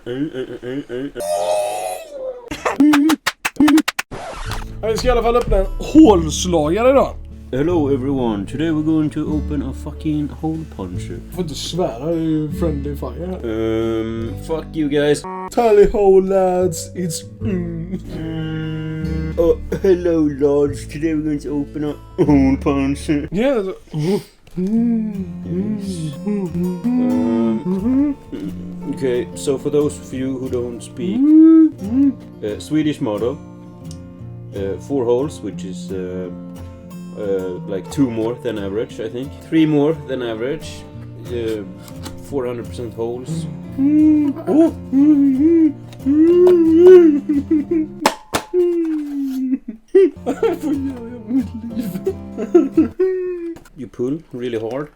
Vi ska i alla fall öppna en hålslagare idag. Hello everyone, today we're going to open a fucking hole puncher. Får inte svära, det är ju friendly fire här. Fuck you guys. Tally ho lads, it's... Oh, hello lads, today we're going to open a hole puncher. Yeah. Okay, so for those of you who don't speak Swedish motto, 4 holes, which is like 2 more than average, I think. 3 more than average. 400% holes. You pull really hard.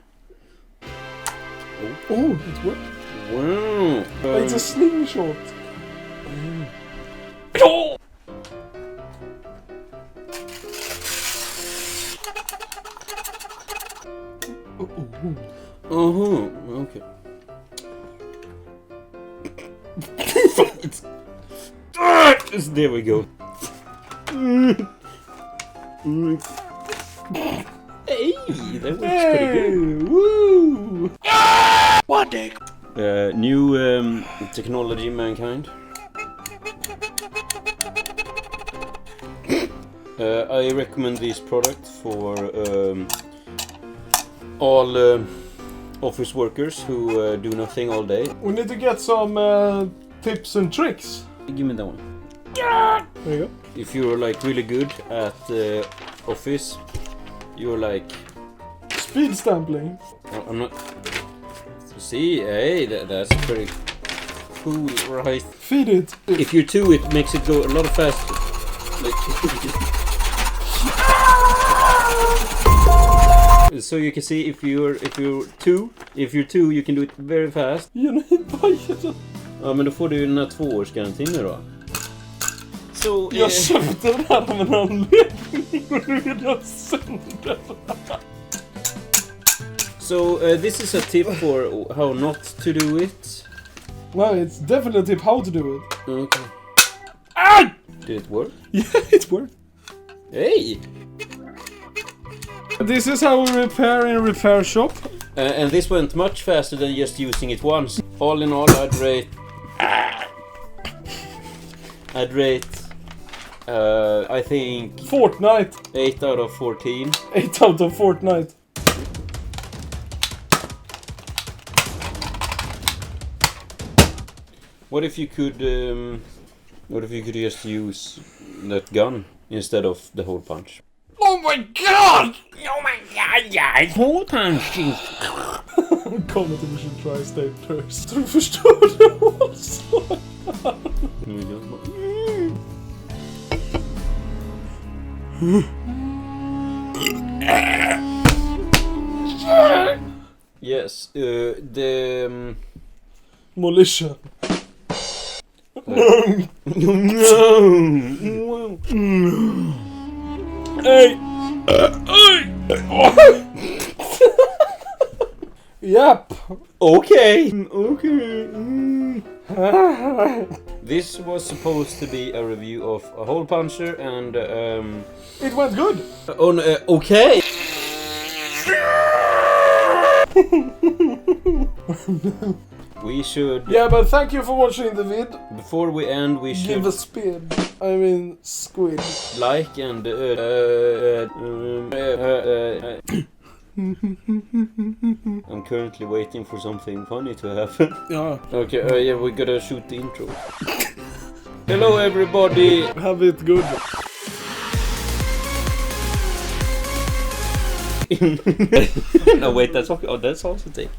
Oh, it worked. Wow. It's a slingshot. Okay. There we go. Hey, that was pretty good. Woo! One day. New technology, mankind. I recommend this product for all office workers who do nothing all day. We need to get some tips and tricks. Give me that one. There you go. If you're like really good at office, you're like... Speed stampling. I'm not... See, hey, that's pretty cool, right? Feed it. If you're 2, it makes it go a lot faster. Like, so you can see if you're 2, you can do it very fast. Ja, men då får du ju den här 2-årsgarantin nu då. Så jag köpte den här av en anledning och nu är den sönder. So this is a tip for how not to do it. No, it's definitely a tip how to do it. Okay. Ah! Did it work? Yeah, it worked. Hey! This is how we repair in a repair shop. And this went much faster than just using it once. All in all, I'd rate, I think Fortnite. 8 out of 14. 8 out of Fortnite. What if you could just use that gun instead of the hole punch? Oh my god! Oh my god, yeah! Hole punching! Kom att vi should try state first. Du förstår det också. Yes, the... Militia. No! Hey! Yep. Okay! This was supposed to be a review of a hole puncher and It went good. okay! We should... Yeah, but thank you for watching the vid. Before we end, we should Give a spin. I mean, squid. like and I'm currently waiting for something funny to happen. Yeah. Okay, yeah, we gotta shoot the intro. Hello everybody! Have it good. No wait, that's also take.